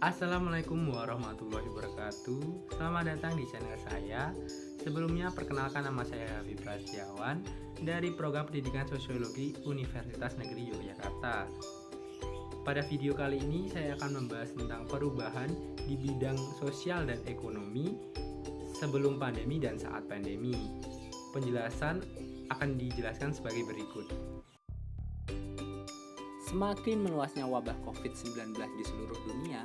Assalamualaikum warahmatullahi wabarakatuh. Selamat datang di channel saya. Sebelumnya perkenalkan, nama saya Habib Prasetyawan dari Program Pendidikan Sosiologi Universitas Negeri Yogyakarta. Pada video kali ini saya akan membahas tentang perubahan di bidang sosial dan ekonomi sebelum pandemi dan saat pandemi. Penjelasan akan dijelaskan sebagai berikut. Semakin meluasnya wabah COVID-19 di seluruh dunia,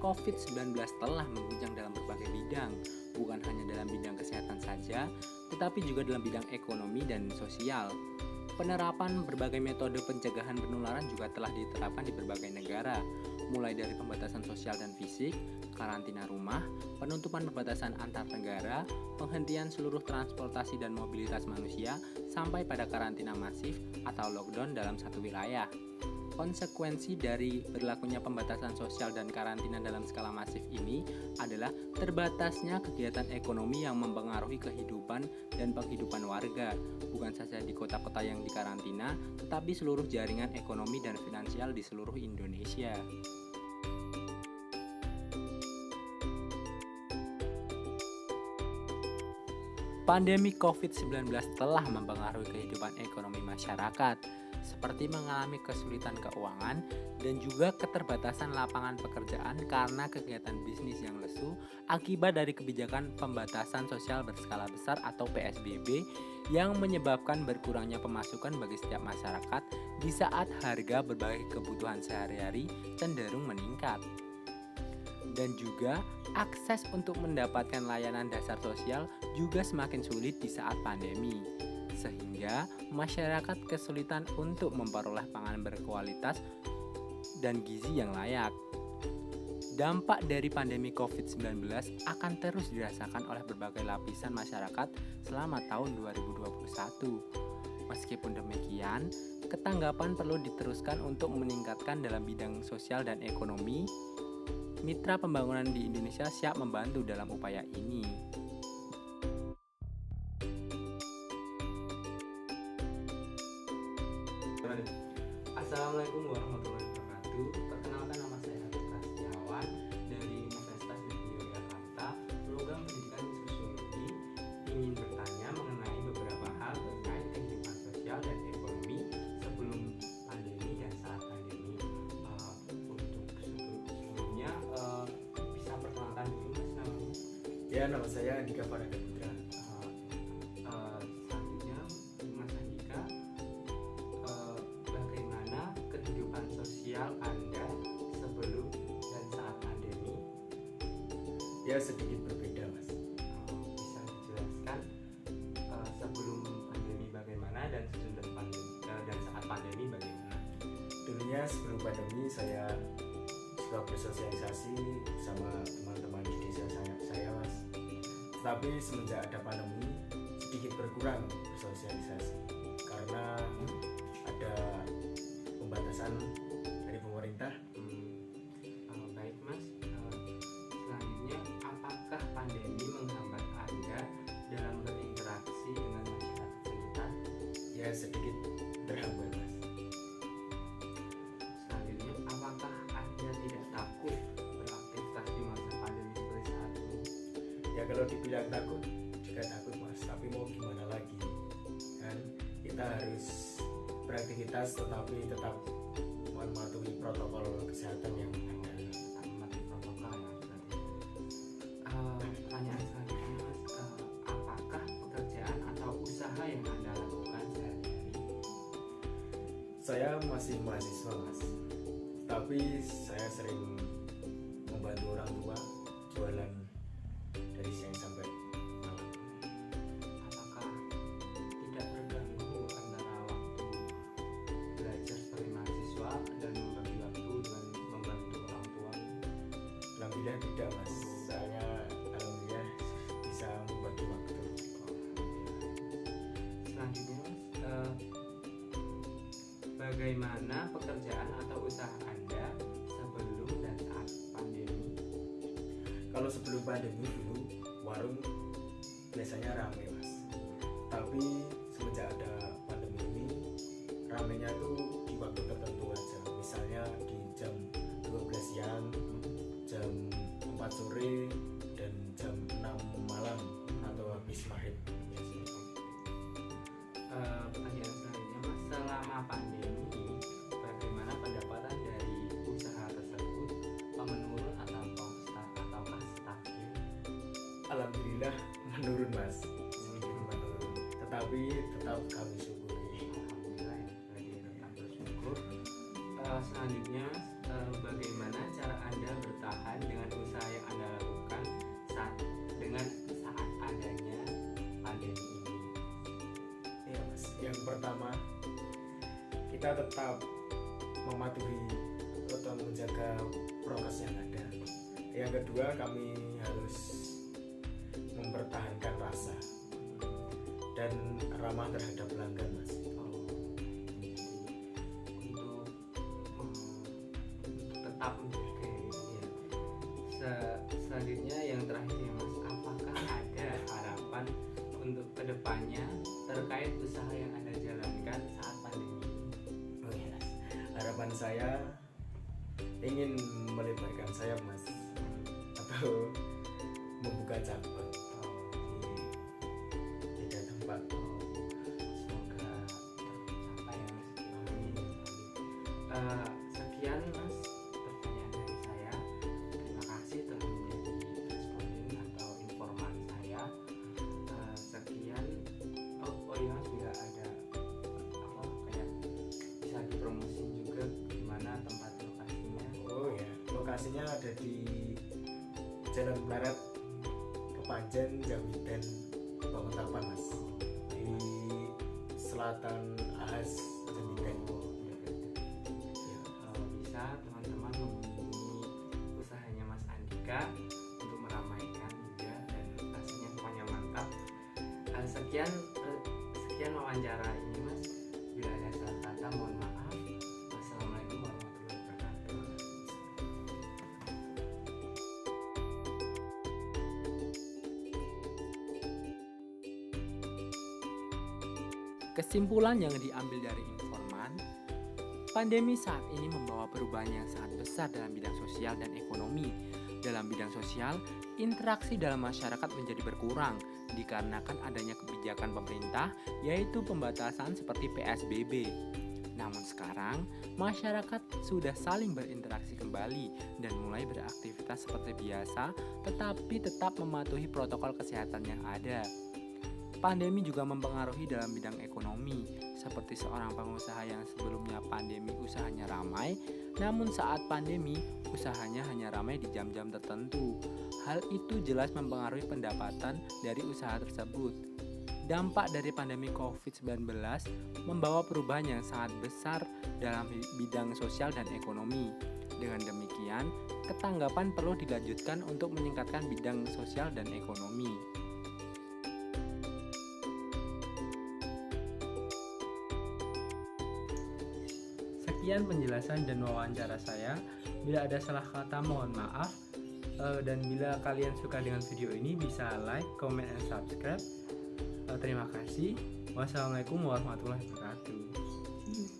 COVID-19 telah mengguncang dalam berbagai bidang, bukan hanya dalam bidang kesehatan saja, tetapi juga dalam bidang ekonomi dan sosial. Penerapan berbagai metode pencegahan penularan juga telah diterapkan di berbagai negara, mulai dari pembatasan sosial dan fisik, karantina rumah, penutupan perbatasan antar negara, penghentian seluruh transportasi dan mobilitas manusia, sampai pada karantina masif atau lockdown dalam satu wilayah. Konsekuensi dari berlakunya pembatasan sosial dan karantina dalam skala masif ini adalah terbatasnya kegiatan ekonomi yang mempengaruhi kehidupan dan penghidupan warga, bukan saja di kota-kota yang dikarantina, tetapi seluruh jaringan ekonomi dan finansial di seluruh Indonesia. Pandemi COVID-19 telah mempengaruhi kehidupan ekonomi masyarakat, seperti mengalami kesulitan keuangan dan juga keterbatasan lapangan pekerjaan karena kegiatan bisnis yang lesu akibat dari kebijakan pembatasan sosial berskala besar atau PSBB yang menyebabkan berkurangnya pemasukan bagi setiap masyarakat di saat harga berbagai kebutuhan sehari-hari cenderung meningkat. Dan juga akses untuk mendapatkan layanan dasar sosial juga semakin sulit di saat pandemi, sehingga masyarakat kesulitan untuk memperoleh pangan berkualitas dan gizi yang layak. Dampak dari pandemi COVID-19 akan terus dirasakan oleh berbagai lapisan masyarakat selama tahun 2021. Meskipun demikian, ketanggapan perlu diteruskan untuk meningkatkan dalam bidang sosial dan ekonomi. Mitra pembangunan di Indonesia siap membantu dalam upaya ini. Assalamualaikum warahmatullahi wabarakatuh. Perkenalkan, nama saya Habib Prasetyawan dari Universitas Negeri Yogyakarta, Program Pendidikan Sosiologi. Ingin bertanya mengenai beberapa hal terkait kehidupan sosial dan ekonomi sebelum pandemi dan saat pandemi. Untuk sebelumnya bisa perkenalkan dulu Mas namanya? Ya, nama saya Andika Farada Putra. Selanjutnya Mas Andika, bagaimana kehidupan sosial Anda sebelum dan saat pandemi? Ya, sedikit berbeda, Mas. Bisa dijelaskan sebelum pandemi bagaimana dan sesudah pandemi dan saat pandemi bagaimana? Dulunya sebelum pandemi saya suka bersosialisasi sama teman-teman di desa saya, Mas. Tapi semenjak ada pandemi sedikit berkurang bersosialisasi karena ada pembatasan dari pemerintah. Baik Mas, selanjutnya apakah pandemi menghambat Anda dalam berinteraksi dengan masyarakat sekitar? Ya, sedikit terhambat, Mas. Selanjutnya, apakah Anda tidak takut beraktivitas di masa pandemi seperti saat ini? Ya, kalau dibilang takut juga takut, Mas, tapi mau gimana lagi, kan kita harus beraktivitas tetapi tetap mematuhi protokol kesehatan yang ada. Mematuhi protokol ya berarti. Pertanyaan selanjutnya Mas, apakah pekerjaan atau usaha yang Anda lakukan sehari-hari? Saya masih mahasiswa, Mas, tapi saya sering membantu orang tua jualan dari siang sampai malam. Apakah tidak terganggu antara waktu belajar sebagai mahasiswa dan membagi waktu dengan membantu orang tua? Alhamdulillah tidak, Mas. Saya alhamdulillah bisa membagi waktu. Selanjutnya Mas, bagaimana pekerjaan atau usaha Anda sebelum dan saat pandemi? Kalau sebelum pandemi dulu warung biasanya ramai, Mas. Tapi semenjak ada pandemi ini ramainya tuh di waktu tertentu aja. Misalnya di jam 12 siang, jam 4 sore dan jam 6 malam atau habis maghrib. Pertanyaan selanjutnya Mas, selama pandemi bagaimana pendapatan dari usaha tersebut? Menurun ataukah stabil? Alhamdulillah menurun Mas, sedikit menurun, tetapi tetap kami syukuri. Alhamdulillah ya, berarti tetap bersyukur. Selanjutnya bagaimana cara Anda bertahan dengan usaha yang Anda lakukan saat adanya pandemi ini? Ya Mas, yang pertama kita tetap mematuhi atau menjaga prokes yang ada. Yang kedua, kami harus mempertahankan rasa dan ramah terhadap pelanggan Mas. Untuk tetap menjaga ya. Selanjutnya yang terakhir ya Mas, apakah ada harapan untuk kedepannya terkait usaha yang Anda jalankan saat pandemi ini? Oh iya, harapan saya ingin melebarkan sayap Mas, atau membuka cabang di tiga tempat. Semoga tercapai ya Mas. Amin. Sekian Mas pertanyaan dari saya. Terima kasih telah menjadi responden atau informan saya. Sekian. Oh ya Mas, bila ada kayak bisa dipromosin juga di mana tempat lokasinya. Oh ya, lokasinya ada di Jalan Barat, Kepanjen, Jamiden, Banguntapan Mas, di selatan Ahas, Jamiden. Ya, bisa teman-teman mengunjungi usahanya Mas Andika untuk meramaikan juga dan rasanya semuanya mantap. Sekian wawancara ini Mas. Bila ada salah kata mohon maaf. Wassalamualaikum warahmatullahi wabarakatuh. Kesimpulan yang diambil dari informan, pandemi saat ini membawa perubahan yang sangat besar dalam bidang sosial dan ekonomi. Dalam bidang sosial, interaksi dalam masyarakat menjadi berkurang dikarenakan adanya kebijakan pemerintah, yaitu pembatasan seperti PSBB. Namun sekarang, masyarakat sudah saling berinteraksi kembali dan mulai beraktivitas seperti biasa, tetapi tetap mematuhi protokol kesehatan yang ada. Pandemi juga mempengaruhi dalam bidang ekonomi, seperti seorang pengusaha yang sebelumnya pandemi usahanya ramai, namun saat pandemi usahanya hanya ramai di jam-jam tertentu. Hal itu jelas mempengaruhi pendapatan dari usaha tersebut. Dampak dari pandemi COVID-19 membawa perubahan yang sangat besar dalam bidang sosial dan ekonomi. Dengan demikian, ketanggapan perlu dilanjutkan untuk meningkatkan bidang sosial dan ekonomi. Sekian penjelasan dan wawancara saya. Bila ada salah kata mohon maaf. Dan bila kalian suka dengan video ini bisa like, comment, and subscribe. Terima kasih. Wassalamualaikum warahmatullahi wabarakatuh.